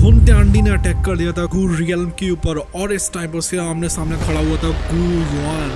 हुन त्यांडी ने अटैक कर दिया था गू रियल्म के ऊपर और इस टाइम पर उसके आमने सामने खड़ा हुआ था गू युआन,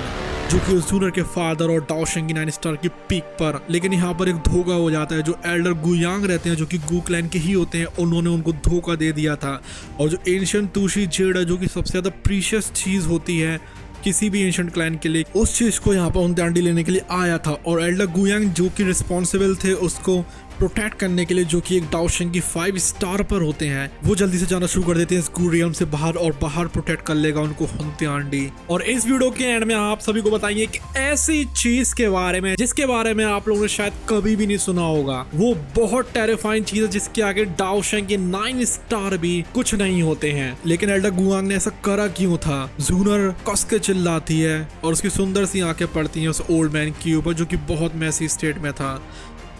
जो कि जूनर के फादर और डाओ शेंग की 9 स्टार की पीक पर। लेकिन यहाँ पर एक धोखा हो जाता है। जो एल्डर गुयांग रहते हैं, जो कि गू क्लैन के ही होते हैं, उन्होंने उनको धोखा दे दिया था। और जो एंशिएंट तुशी जेड है, जो कि सबसे ज्यादा प्रीशियस चीज होती है किसी भी एंशिएंट क्लैन के लिए, उस चीज को यहाँ पर हुन त्यांडी लेने के लिए आया था। और एल्डर गुयांग जो कि रिस्पॉन्सिबल थे उसको प्रोटेक्ट करने के लिए, जो कि एक डाओ शेंग की 5 स्टार पर होते हैं, वो जल्दी से जाना शुरू कर देते हैं इस गू रियल्म से बाहर और बाहर प्रोटेक्ट कर लेगा उनको हुन त्यांडी। और इस वीडियो के एंड में आप सभी को बताएंगे कि ऐसी चीज के बारे में जिसके बारे में आप लोगों ने शायद कभी भी नहीं सुना होगा। वो बहुत टेरिफाइंग चीज है जिसके आगे डाओ शेंग के 9 स्टार भी कुछ नहीं होते हैं। लेकिन एल्डर गुयांग ने ऐसा करा क्यों था? जूनर कस के चिल्लाती है और उसकी सुंदर सी आंखें पड़ती हैं उस ओल्ड मैन के ऊपर, जो कि बहुत मैसी स्टेट में था।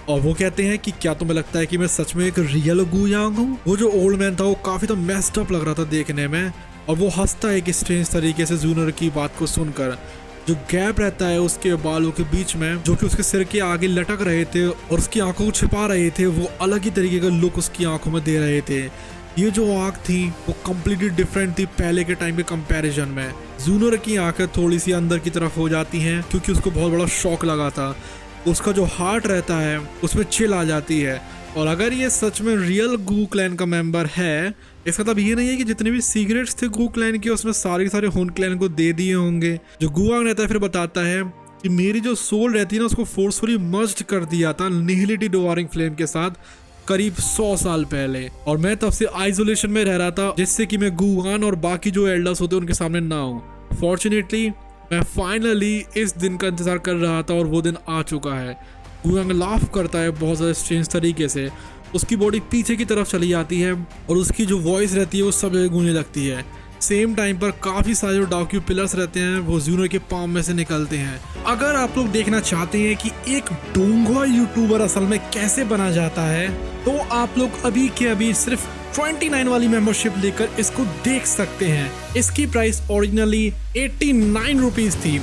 और वो कहते हैं कि क्या तुम्हें लगता है कि मैं सच में एक रियल गुयांग हूँ? वो जो ओल्ड मैन था वो काफी तो मेस्ड अप लग रहा था देखने में, और वो हंसता है कि स्ट्रेंज तरीके से जूनर की बात को सुनकर। जो गैप रहता है उसके बालों के बीच में, जो कि उसके सिर के आगे लटक रहे थे और उसकी आंखों को छिपा रहे थे, वो अलग ही तरीके का लुक उसकी आंखों में दे रहे थे। ये जो आंख थी वो कम्प्लीटली डिफरेंट थी पहले के टाइम के कंपैरिजन में। जूनर की आंखें थोड़ी सी अंदर की तरफ हो जाती हैं क्योंकि उसको बहुत बड़ा शॉक लगा था। उसका जो हार्ट रहता है उसमें चिल आ जाती है। और अगर ये सच में रियल गू क्लैन का मेंबर है, इसका मतलब ये नहीं है कि जितने भी सीक्रेट्स थे गू क्लैन के उसमें सारे हुन क्लैन को दे दिए होंगे। जो गुआंग रहता है फिर बताता है कि मेरी जो सोल रहती है ना उसको फोर्सफुली मर्ज कर दिया था निहिलिटी डिवॉरिंग फ्लेम के साथ करीब 100 साल पहले, और मैं तब से आइसोलेशन में रह रहा था जिससे कि मैं गुआन और बाकी जो एल्डर्स होते उनके सामने ना हूँ। फॉर्चुनेटली मैं फाइनली इस दिन का इंतजार कर रहा था और वो दिन आ चुका है। गुयांग लाफ करता है बहुत ज़्यादा स्ट्रेंज तरीके से। उसकी बॉडी पीछे की तरफ चली जाती है और उसकी जो वॉइस रहती है वो सब जगह गूंजने लगती है। सेम टाइम पर काफ़ी सारे जो डाक्यू पिलर्स रहते हैं वो जूनर के पाम में से निकलते हैं। अगर आप लोग देखना चाहते हैं कि एक डोंगवा यूट्यूबर असल में कैसे बना जाता है, तो आप लोग अभी के अभी सिर्फ 29 वाली मेंबरशिप लेकर इसको देख सकते हैं। इसकी प्राइस ओरिजिनली 89 रुपीज थी,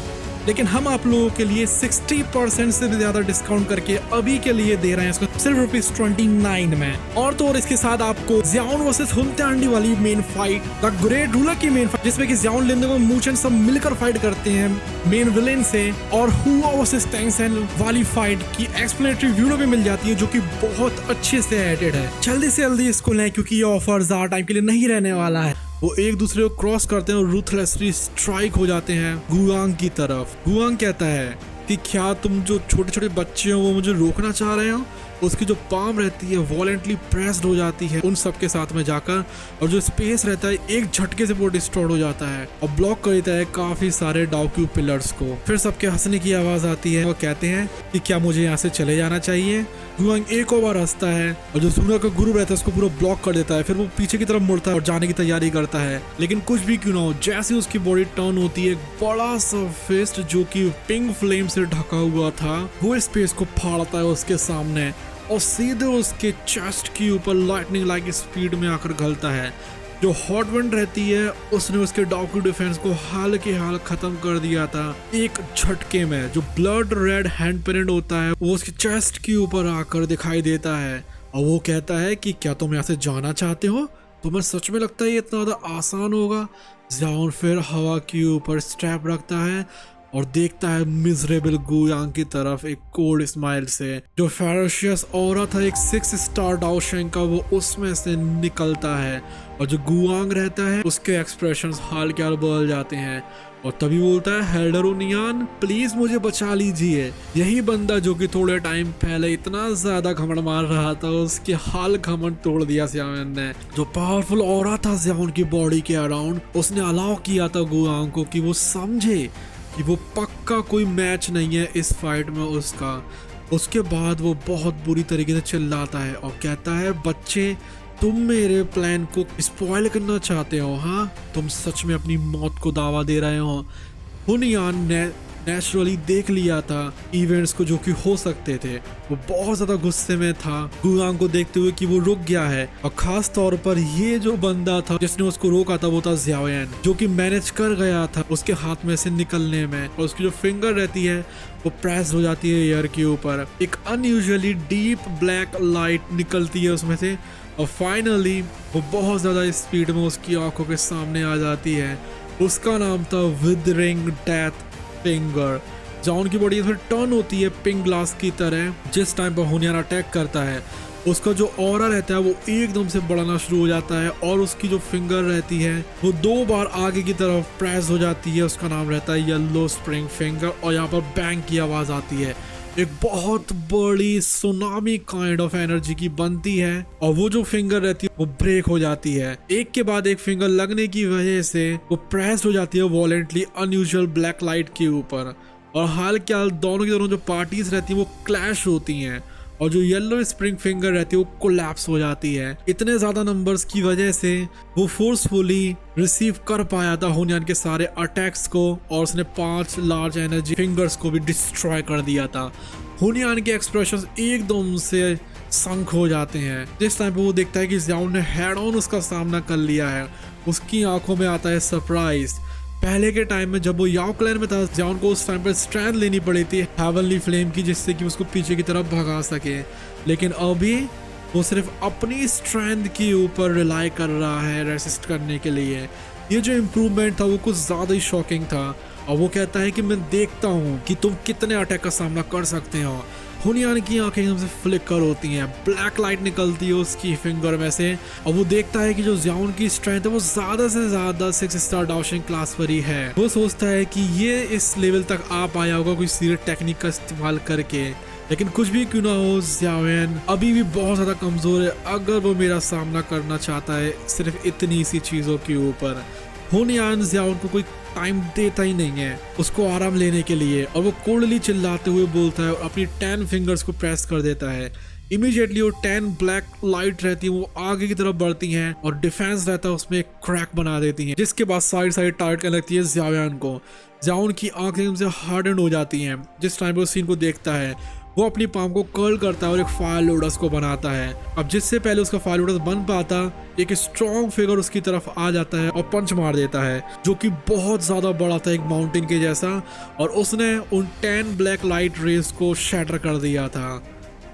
लेकिन हम आप लोगों के लिए 60% से भी ज्यादा डिस्काउंट करके अभी के लिए दे रहे हैं इसको सिर्फ ₹29 में। और तो और इसके साथ आपको ज़ियाओन वर्सेस हुन त्यांडी वाली main fight, the great ruler की मेन फाइट, जिसमें कि ज़ियाओन लिंदोंग और मूचेन सब मिलकर फाइट करते हैं मेन विलेन से, और हुआ वर्सेस टैंगसेन वाली फाइट की एक्सप्लेनेटरी वीडियो भी मिल जाती है, जो कि बहुत अच्छे से एडिटेड है। जल्दी से जल्दी इसको लें क्योंकि ये ऑफर ज़्यादा टाइम के लिए नहीं रहने वाला है। वो एक दूसरे को क्रॉस करते हैं और रूथलेसली स्ट्राइक हो जाते हैं गुआंग की तरफ। गुआंग कहता है कि क्या तुम जो छोटे छोटे बच्चे हो वो मुझे रोकना चाह रहे हो? उसकी जो पाम रहती है वॉलेंटली प्रेस्ड हो जाती है उन सब के साथ में जाकर, और जो स्पेस रहता है एक झटके से वो डिस्ट्रॉय हो जाता है और ब्लॉक कर देता है काफी सारे डाक्यू पिलर्स को। फिर सबके हंसने की आवाज आती है और कहते हैं कि क्या मुझे यहाँ से चले जाना चाहिए? गुआंग एक और बार हंसता है और जो जूनर का गुरु रहता है उसको पूरा ब्लॉक कर देता है। फिर वो पीछे की तरफ मुड़ता है और जाने की तैयारी करता है, लेकिन कुछ भी क्यों ना हो, जैसे उसकी बॉडी टर्न होती है, एक बड़ा सा फिस्ट जो कि पिंक फ्लेम से ढका हुआ था वो स्पेस को फाड़ता है उसके सामने और सीधे उसके चेस्ट के ऊपर लाइटनिंग लाइक स्पीड में आकर घलता है। जो हॉट विंड रहती है उसने उसके डाक्यू डिफेंस को हाल के हाल खत्म कर दिया था एक झटके में। जो ब्लड रेड हैंड प्रिंट होता है वो उसके चेस्ट के ऊपर आकर दिखाई देता है और वो कहता है कि क्या तुम यहाँ से जाना चाहते हो? तुम्हें सच में लगता है ये इतना ज्यादा आसान होगा? ज़ियाओन फिर हवा के ऊपर स्ट्रैप रखता है और देखता है मिजरेबल गुयांग की तरफ एक कोल्ड स्माइल से। जो फेरोशियस ऑरा था एक 6 स्टार डाओ शेंग का वो उसमें से निकलता है, और जो गुआंग रहता है उसके एक्सप्रेशंस हाल के हाल बदल जाते हैं और तभी बोलता है, हेल्डर ओनियान प्लीज मुझे बचा लीजिए। यही बंदा जो कि थोड़े टाइम पहले इतना ज्यादा घमंड मार रहा था उसके हाल घमंड तोड़ दिया ज़ियाओन ने। जो पावरफुल ऑरा था ज़ियाओन की बॉडी के अराउंड, उसने अलाउ किया था गुआंग को कि वो समझे कि वो पक्का कोई मैच नहीं है इस फाइट में उसका। उसके बाद वो बहुत बुरी तरीके से चिल्लाता है और कहता है, बच्चे तुम मेरे प्लान को स्पॉइल करना चाहते हो? हाँ, तुम सच में अपनी मौत को दावा दे रहे हो। हुनयान ने नेचुरली देख लिया था इवेंट्स को जो कि हो सकते थे। वो बहुत ज्यादा गुस्से में था गुआंग को देखते हुए कि वो रुक गया है, और खास तौर पर ये जो बंदा था जिसने उसको रोका था वो था ज़ियाओन, जो कि मैनेज कर गया था उसके हाथ में से निकलने में। और उसकी जो फिंगर रहती है वो प्रेस हो जाती है एयर के ऊपर, एक अनयूजुअली डीप ब्लैक लाइट निकलती है उसमें से और फाइनली वो बहुत ज़्यादा स्पीड में उसकी आंखों के सामने आ जाती है। उसका नाम था विदरिंग डेथ फिंगर। जॉन की बॉडी फिर टर्न होती है पिंक ग्लास की तरह। जिस टाइम पर हुनियान अटैक करता है उसका जो ऑरा रहता है वो एकदम से बढ़ना शुरू हो जाता है और उसकी जो फिंगर रहती है वो 2 बार आगे की तरफ प्रेस हो जाती है। उसका नाम रहता है येलो स्प्रिंग फिंगर और यहाँ पर बैंग की आवाज़ आती है। एक बहुत बड़ी सुनामी काइंड ऑफ एनर्जी की बनती है और वो जो फिंगर रहती है वो ब्रेक हो जाती है। एक के बाद एक फिंगर लगने की वजह से वो प्रेस हो जाती है वॉलेंटली अनयूजुअल ब्लैक लाइट के ऊपर और हाल के हाल दोनों की दोनों जो पार्टीज रहती है वो क्लैश होती हैं और जो येलो स्प्रिंग फिंगर रहती है वो कोलैप्स हो जाती है। इतने ज्यादा नंबर्स की वजह से वो फोर्सफुली रिसीव कर पाया था हुनियान के सारे अटैक्स को और उसने 5 लार्ज एनर्जी फिंगर्स को भी डिस्ट्रॉय कर दिया था। हुनियान के एक्सप्रेशंस एकदम से संक हो जाते हैं। जिस टाइम पे वो देखता है कि ज़ियाओन ने हेड ऑन उसका सामना कर लिया है उसकी आंखों में आता है सरप्राइज। पहले के टाइम में जब वो याओ क्लैन में था ज़ियाओन को उस टाइम पर स्ट्रेंथ लेनी पड़ी थी हेवनली फ्लेम की जिससे कि उसको पीछे की तरफ भगा सके, लेकिन अभी वो सिर्फ अपनी स्ट्रेंथ के ऊपर रिलाई कर रहा है रेसिस्ट करने के लिए। ये जो इम्प्रूवमेंट था वो कुछ ज़्यादा ही शॉकिंग था और वो कहता है कि मैं देखता हूँ कि तुम कितने अटैक का सामना कर सकते हो। हुनियान की आंखें एकदम से फ्लिकर होती हैं, ब्लैक लाइट निकलती है उसकी फिंगर में से और वो देखता है कि जो ज़ियाओन की स्ट्रेंथ है वो ज़्यादा से ज़्यादा 6 स्टार डाउशिंग क्लास पर ही है। वो सोचता है कि ये इस लेवल तक आ पाया होगा कोई सीरियस टेक्निक का इस्तेमाल करके, लेकिन कुछ भी क्यों ना हो ज़ियाओन अभी भी बहुत ज़्यादा कमज़ोर है अगर वो मेरा सामना करना चाहता है सिर्फ इतनी सी चीज़ों के ऊपर। हुनियान ज़ियाओन को कोई टाइम देता ही नहीं है उसको आराम लेने के लिए और वो कोल्डली चिल्लाते हुए बोलता है और अपनी 10 फिंगर्स को प्रेस कर देता है। इमीडिएटली वो 10 ब्लैक लाइट रहती है वो आगे की तरफ बढ़ती हैं और डिफेंस रहता है उसमें एक क्रैक बना देती हैं, जिसके बाद साइड टारगेट करने लगती है ज़ियाओन को। ज़ियाओन की आंखें एकदम से हार्डन हो जाती हैं। जिस टाइम पर उस सीन को देखता है वो अपनी पाम को कर्ल करता है और एक फायर लोटस को बनाता है। अब जिससे पहले उसका फायर लोटस बन पाता एक स्ट्रॉन्ग फिगर उसकी तरफ आ जाता है और पंच मार देता है जो कि बहुत ज्यादा बड़ा था एक माउंटेन के जैसा और उसने उन 10 ब्लैक लाइट रेस को शैटर कर दिया था।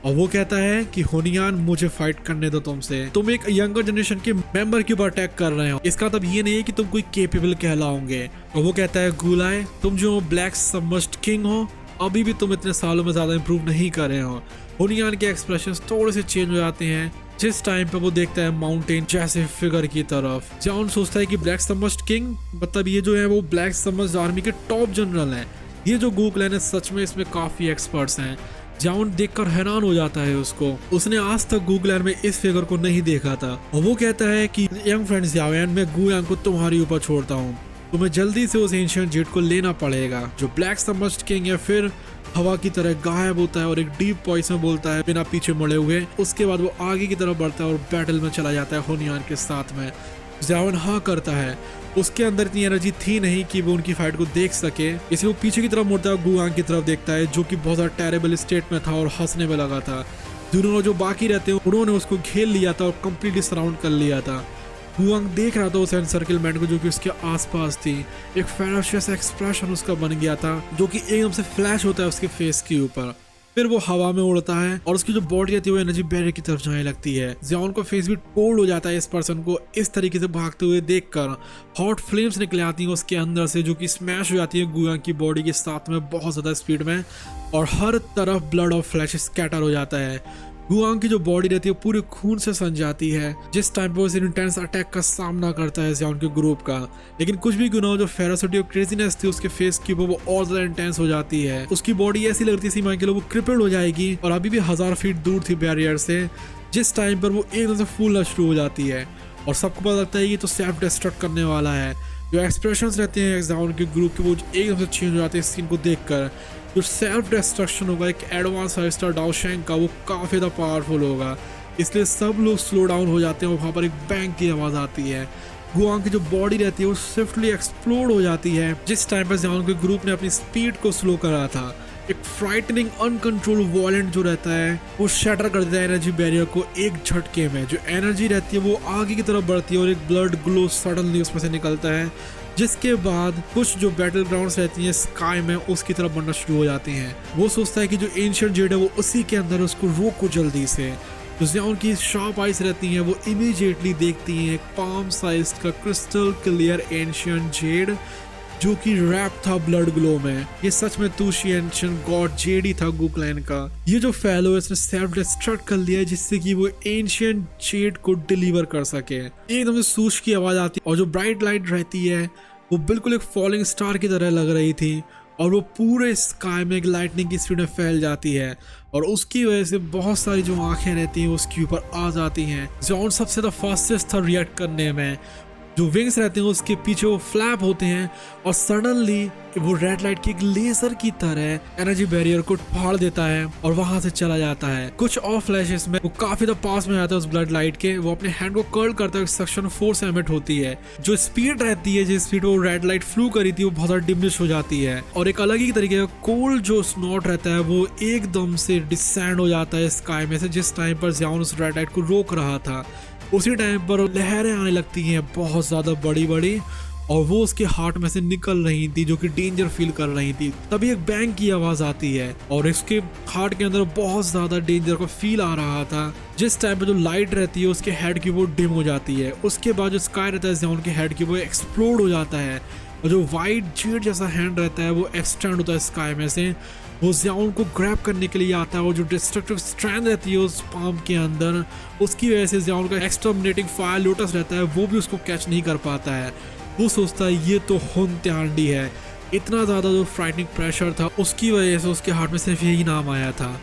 और वो कहता है कि हुनियान मुझे फाइट करने दो तुमसे, तुम एक यंगर जनरेशन के मेंबर के ऊपर अटैक कर रहे हो, इसका मतलब ये नहीं है कि तुम कोई केपेबल कहलाओगे। और वो कहता है गुलाय तुम जो ब्लैक सबमर्ज्ड किंग हो अभी भी तुम इतने सालों में ज्यादा इंप्रूव नहीं कर रहे हो। हुनियान के एक्सप्रेशंस थोड़े से चेंज हो जाते हैं जिस टाइम पे वो देखता है माउंटेन जैसे फिगर की तरफ। ज़ियाओन सोचता है कि ब्लैक सबमर्ज्ड किंग मतलब ये जो है वो ब्लैक सबमर्ज्ड आर्मी के टॉप जनरल हैं। ये जो गू क्लैन है सच में इसमें काफी एक्सपर्ट्स हैं। ज़ियाओन देखकर हैरान हो जाता है उसने आज तक गू क्लैन में इस फिगर को नहीं देखा था और वो कहता है कि यंग फ्रेंड ज़ियाओन मैं गू यांग को तुम्हारे ऊपर छोड़ता हूँ, तुम्हें जल्दी से उस एंशिएंट जेट को लेना पड़ेगा। जो ब्लैक सबमर्ज्ड किंग है फिर हवा की तरह गायब होता है और एक डीप वॉइस में बोलता है बिना पीछे मुड़े हुए। उसके बाद वो आगे की तरफ बढ़ता है और बैटल में चला जाता है हुनियान के साथ में। ज़ियाओन हाँ करता है, उसके अंदर इतनी एनर्जी थी नहीं कि वो उनकी फाइट को देख सके, इसलिए वो पीछे की तरफ मुड़ता है गू यांग की तरफ देखता है जो कि बहुत ज़्यादा टेरेबल स्टेट में था और हंसने में लगा था। दोनों जो बाकी रहते हैं उन्होंने उसको घेर लिया था और कम्प्लीटली सराउंड कर लिया था। गू यांग देख रहा था उस एनसर्कलमेंट को जो कि उसके आसपास थी। एक फेरोशियस एक्सप्रेशन उसका बन गया था जो कि एकदम से फ्लैश होता है उसके फेस के ऊपर। फिर वो हवा में उड़ता है और उसकी जो बॉडी रहती है वो एनर्जी बैरियर की तरफ जाने लगती है। ज़ियाओन का फेस भी कोल्ड हो जाता है इस पर्सन को इस तरीके से भागते हुए देखकर। हॉट फ्लेम्स निकले आती हैं उसके अंदर से जो कि स्मैश हो जाती है गू यांग की बॉडी के साथ में बहुत ज़्यादा स्पीड में और हर तरफ ब्लड और फ्लैश स्कैटर हो जाता है। गू यांग की जो बॉडी रहती है पूरे खून से सन जाती है जिस टाइम पे वो इस इंटेंस अटैक का सामना करता है ज़ियाओन के ग्रुप का। लेकिन कुछ भी क्यों ना हो जो फेरोसिटी और क्रेजीनेस थी उसके फेस की वो और ज्यादा इंटेंस हो जाती है। उसकी बॉडी ऐसी लगती थी मान के लो वो क्रिपल्ड हो जाएगी और अभी भी 1000 फीट दूर थी बैरियर से। जिस टाइम पर वो एकदम से फूलना शुरू हो जाती है और सबको पता लगता है कि तो सेल्फ डिस्ट्रक्ट करने वाला है। जो एक्सप्रेशंस रहते हैं ज़ियाओन के ग्रुप के वो एकदम से चेंज हो जाते हैं इस सीन को देखकर। जो सेल्फ डिस्ट्रक्शन होगा एक एडवांस 5 स्टार डाउशैंग का वो काफ़ी ज़्यादा पावरफुल होगा, इसलिए सब लोग स्लो डाउन हो जाते हैं और वहाँ पर एक बैंग की आवाज़ आती है। गू यांग की जो बॉडी रहती है वो स्विफ्टली एक्सप्लोड हो जाती है जिस टाइम पर ज़ियाओन के ग्रुप ने अपनी स्पीड को स्लो करा था। एक फ्राइटनिंग अनकंट्रोल वॉलेंट जो रहता है वो शैटर कर देता है एनर्जी बैरियर को एक झटके में। जो एनर्जी रहती है वो आगे की तरफ बढ़ती है और एक ब्लड ग्लो सडनली उसमें से निकलता है जिसके बाद कुछ जो बैटल ग्राउंड्स रहती हैं स्काई में उसकी तरफ बढ़ना शुरू हो जाती हैं। वो सोचता है कि जो एंशिएंट जेड है वो उसी के अंदर है, उसको रोको जल्दी से। तो जियाओन की शार्प आइज रहती हैं, वो इमीडिएटली देखती हैं एक पाम साइज का क्रिस्टल क्लियर एंशियंट जेड जो कि रैप था ब्लड ग्लो में। ये सच में तुशी एंशियंट गॉड जेड ही था गू क्लैन का। ये जो फेलो है इसने सेल्फ डिस्ट्रक्ट कर लिया है जिससे कि वो एंशियंट जेड को डिलीवर कर सके। एकदम से सूश की आवाज आती है और जो ब्राइट लाइट रहती है वो बिल्कुल एक फॉलिंग स्टार की तरह लग रही थी और वो पूरे स्काई में एक लाइटनिंग की स्पीड में फैल जाती है और उसकी वजह से बहुत सारी जो आंखें रहती हैं उसके ऊपर आ जाती हैं। जॉन सबसे ज़्यादा फास्टेस्ट था रिएक्ट करने में। जो विंग्स रहते हैं उसके पीछे वो फ्लैप होते हैं और सडनली वो रेड लाइट की एक लेजर की तरह एनर्जी बैरियर को फाड़ देता है और वहां से चला जाता है। कुछ और फ्लैशेस में वो काफी ज़्यादा पास में आता है उस ब्लड लाइट के। वो अपने हैंड को कर्ल करता है, सेक्शन 4 से एमिट होती है। जो स्पीड रहती है, जिस स्पीड वो रेड लाइट फ्लू करी थी, वो बहुत ज़्यादा डिमिनिश हो जाती है और एक अलग ही तरीके का कोल्ड जो स्नॉट रहता है वो एकदम से डिसेंड हो जाता है स्काई में से। जिस टाइम पर जियाओन उस रेड लाइट को रोक रहा था उसी टाइम पर लहरें आने लगती हैं बहुत ज़्यादा बड़ी बड़ी और वो उसके हार्ट में से निकल रही थी जो कि डेंजर फील कर रही थी। तभी एक बैंग की आवाज़ आती है और इसके हार्ट के अंदर बहुत ज़्यादा डेंजर का फील आ रहा था। जिस टाइम पे जो लाइट रहती है उसके हेड की वो डिम हो जाती है। उसके बाद जो स्काई रहता है जियाओन के हेड की वो एक्सप्लोड हो जाता है और जो वाइट जेड जैसा हैंड रहता है वो एक्सटेंड होता है स्काई में से। वो जियाओन को ग्रैब करने के लिए आता है और जो डिस्ट्रक्टिव स्ट्रेंथ रहती है उस पाम के अंदर उसकी वजह से जियाओन का एक्सटर्मिनेटिंग फायर लोटस रहता है वो भी उसको कैच नहीं कर पाता है। वो सोचता है ये तो हुन त्यानडी है। इतना ज़्यादा जो फ्राइटनिंग प्रेशर था उसकी वजह से उसके हार्ट में सिर्फ यही नाम आया था,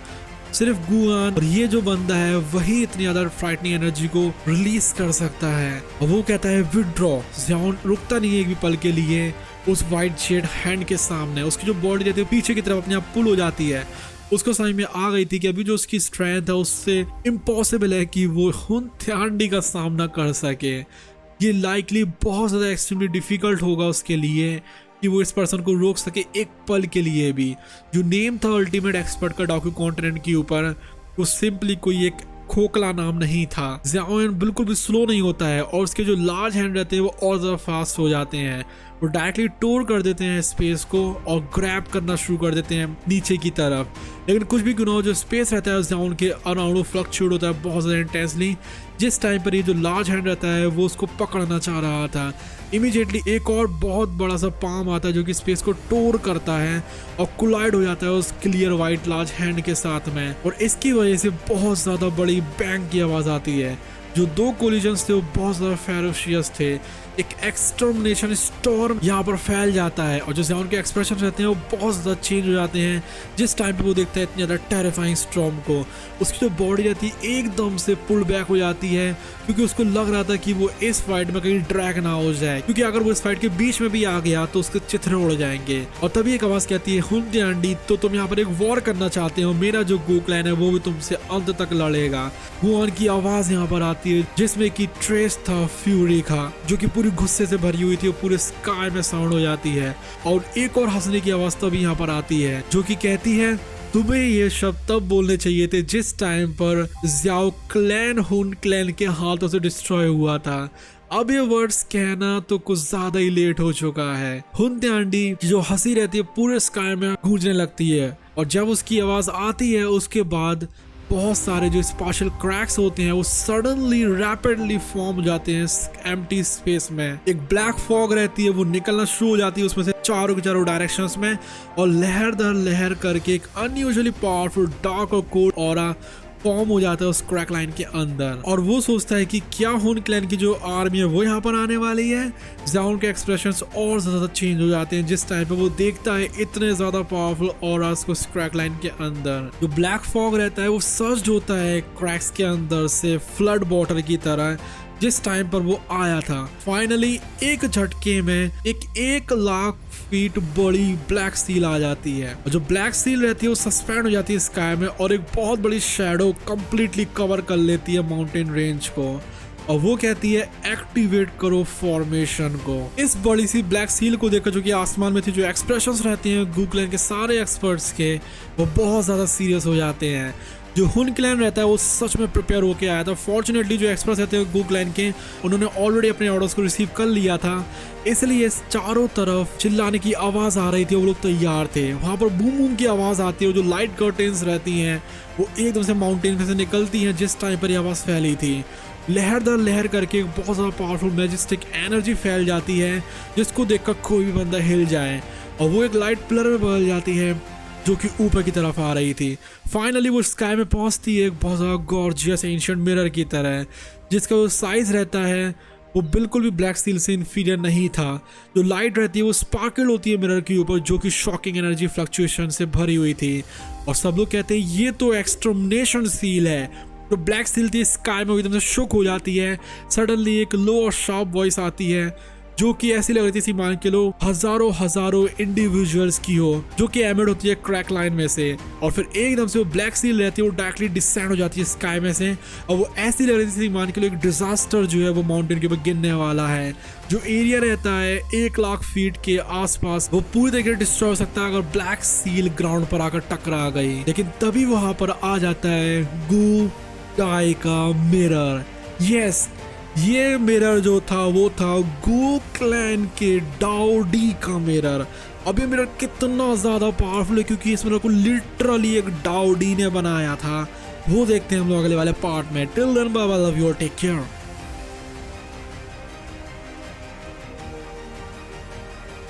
सिर्फ गुआन। और ये जो बंदा है वही इतनी ज्यादा फ्राइटनिंग एनर्जी को रिलीज कर सकता है और वो कहता है विड्रॉ। जियाओन रुकता नहीं है एक भी पल के लिए उस वाइट शेड हैंड के सामने। उसकी जो बॉडी रहती है पीछे की तरफ अपने आप पुल हो जाती है। उसको समझ में आ गई थी कि अभी जो उसकी स्ट्रेंथ है उससे इम्पॉसिबल है कि वो हुन त्यानडी का सामना कर सके। ये लाइकली बहुत ज़्यादा एक्सट्रीमली डिफिकल्ट होगा उसके लिए कि वो इस पर्सन को रोक सके एक पल के लिए भी। जो नेम था अल्टीमेट एक्सपर्ट का डॉक्यू कॉन्टिनेंट के ऊपर वो सिंपली कोई एक खोखला नाम नहीं था। जियाओन बिल्कुल भी स्लो नहीं होता है और उसके जो लार्ज हैंड रहते हैं वो और ज़्यादा फास्ट हो जाते हैं। वो डायरेक्टली टोर कर देते हैं स्पेस को और ग्रैब करना शुरू कर देते हैं नीचे की तरफ। लेकिन कुछ भी क्यों ना हो जो स्पेस रहता है जियाओन के अराउंड वो फ्लक्चुएट होता है बहुत ज़्यादा इंटेंसली। जिस टाइम पर ये जो लार्ज हैंड रहता है वो उसको पकड़ना चाह रहा था, इमीडिएटली एक और बहुत बड़ा सा पाम आता है जो कि स्पेस को टोर करता है और कोलाइड हो जाता है उस क्लियर वाइट लार्ज हैंड के साथ में। और इसकी वजह से बहुत ज़्यादा बड़ी बैंग की आवाज़ आती है। जो दो कोलिजन्स थे वो बहुत ज़्यादा फेरोशियस थे। एक एक्सटर्मिनेशन स्टॉर्म यहाँ पर फैल जाता है और जो जियाओन के एक्सप्रेशन रहते हैं वो बहुत ज़्यादा चेंज हो जाते हैं जिस टाइम पे वो देखता है इतनी ज़्यादा टेरिफाइंग स्टॉर्म को। उसकी जो बॉडी रहती है एकदम से पुल बैक हो जाती है क्योंकि उसको लग रहा था कि वो इस फाइट में कहीं ड्रैग ना हो जाए, क्योंकि अगर वो इस फाइट के बीच में भी आ गया तो उसके चित्रे उड़ जाएंगे। और तभी एक आवाज़ कहती है हुन त्यानडी तो तुम यहाँ पर एक वॉर करना चाहते हो, मेरा जो गू क्लैन है वो भी तुमसे अंत तक लड़ेगा। गुआन की आवाज़ यहाँ पर आती है जिसमें कि ट्रेस था फ्यूरी का जो कि पूरी गुस्से से भरी हुई थी और पूरे स्काई में साउंड हो जाती है। और एक और हंसने की आवाज तभी यहाँ पर आती है जो कि कहती है तुम्हें ये शब्द तब बोलने चाहिए थे जिस टाइम पर जियाओ क्लैन हुन क्लैन के हाथों से डिस्ट्रॉय हुआ था। अब ये वर्ड्स कहना तो कुछ ज्यादा ही लेट हो चुका है। हुन त्यानडी जो हंसी रहती है पूरे स्काई में गूंजने लगती है और जब उसकी आवाज आती है उसके बाद बहुत सारे जो स्पार्शियल क्रैक्स होते हैं वो सडनली रैपिडली फॉर्म हो जाते हैं एम्प्टी स्पेस में। एक ब्लैक फॉग रहती है वो निकलना शुरू हो जाती है उसमें से चारों के चारों डायरेक्शंस में और लहर दर लहर करके एक अनयूजुअली पावरफुल डार्क और कोल्ड ऑरा फॉर्म हो जाता है उस क्रैक लाइन के अंदर। और वो सोचता है कि क्या हुन क्लैन की जो आर्मी है वो यहाँ पर आने वाली है। जियाओन के एक्सप्रेशंस और ज्यादा चेंज हो जाते हैं जिस टाइम पे वो देखता है इतने ज्यादा पावरफुल ऑरास को क्रैक लाइन के अंदर। जो ब्लैक फॉग रहता है वो सर्ज होता है क्रैक्स के अंदर से फ्लड वाटर की तरह जिस टाइम पर वो आया था। फाइनली एक झटके में एक 1,00,000 फीट बड़ी ब्लैक सील आ जाती है और जो ब्लैक सील रहती है वो सस्पेंड हो जाती है स्काई में और एक बहुत बड़ी शैडो कंप्लीटली कवर कर लेती है माउंटेन रेंज को और वो कहती है एक्टिवेट करो फॉर्मेशन को। इस बड़ी सी ब्लैक सील को देखकर जो कि आसमान में थी जो एक्सप्रेशंस रहते हैं गू क्लैन के सारे एक्सपर्ट्स के वो बहुत ज़्यादा सीरियस हो जाते हैं जो हुन क्लैन रहता है वो सच में प्रिपेयर होके आया था। फॉर्चुनेटली जो एक्सपर्ट्स रहते हैं गू क्लैन के, उन्होंने ऑलरेडी अपने ऑर्डर्स को रिसीव कर लिया था, इसलिए चारों तरफ चिल्लाने की आवाज आ रही थी, वो लोग तैयार थे। वहां पर बूम बूम की आवाज आती है, जो लाइट कर्टेन्स रहती हैं वो एकदम से माउंटेन में से निकलती हैं जिस टाइम पर ये आवाज फैली थी। लहर दर लहर करके एक बहुत ज़्यादा पावरफुल मैजेस्टिक एनर्जी फैल जाती है जिसको देखकर कोई भी बंदा हिल जाए, और वो एक लाइट पिलर में बदल जाती है जो कि ऊपर की तरफ आ रही थी। फाइनली वो स्काई में पहुंचती है एक बहुत ज़्यादा गॉर्जियस एंशिएंट मिरर की तरह, जिसका जो साइज रहता है वो बिल्कुल भी ब्लैक स्टील से इंफीरियर नहीं था। जो लाइट रहती है वो स्पार्कल होती है मिरर के ऊपर, जो कि शॉकिंग एनर्जी फ्लक्चुएशन से भरी हुई थी। और सब लोग कहते हैं ये तो एक्सटर्मिनेशन सील है। जो ब्लैक स्टील थी स्काई में एकदम से शुक हो जाती है। सडनली एक लो और शार्प वॉइस आती है जो कि ऐसी लग रही थी मान के लो हजारों इंडिविजुअल्स की हो, जो कि एमिट होती है क्रैक लाइन में से, और फिर एकदम से वो ब्लैक सील रहती है वो डायरेक्टली डिसेंड हो जाती है स्काई में से, और वो ऐसी लग रही थी मान के लो एक डिजास्टर जो है वो माउंटेन के ऊपर गिरने वाला है। जो एरिया रहता है 1 लाख फीट के आसपास वो पूरी तरीके से डिस्ट्रॉय हो सकता है अगर ब्लैक सील ग्राउंड पर आकर टकरा गई। लेकिन तभी वहां पर आ जाता है गू गाय का मिरर। यस, ये मिरर जो था वो था गू क्लैन के डाओडी का मिरर। अब ये मिरर कितना ज्यादा पावरफुल है क्योंकि इस मिरर को लिटरली एक डाओडी ने बनाया था। वो देखते हैं हम लोग अगले वाले पार्ट में। Till then bye bye, love you, take care.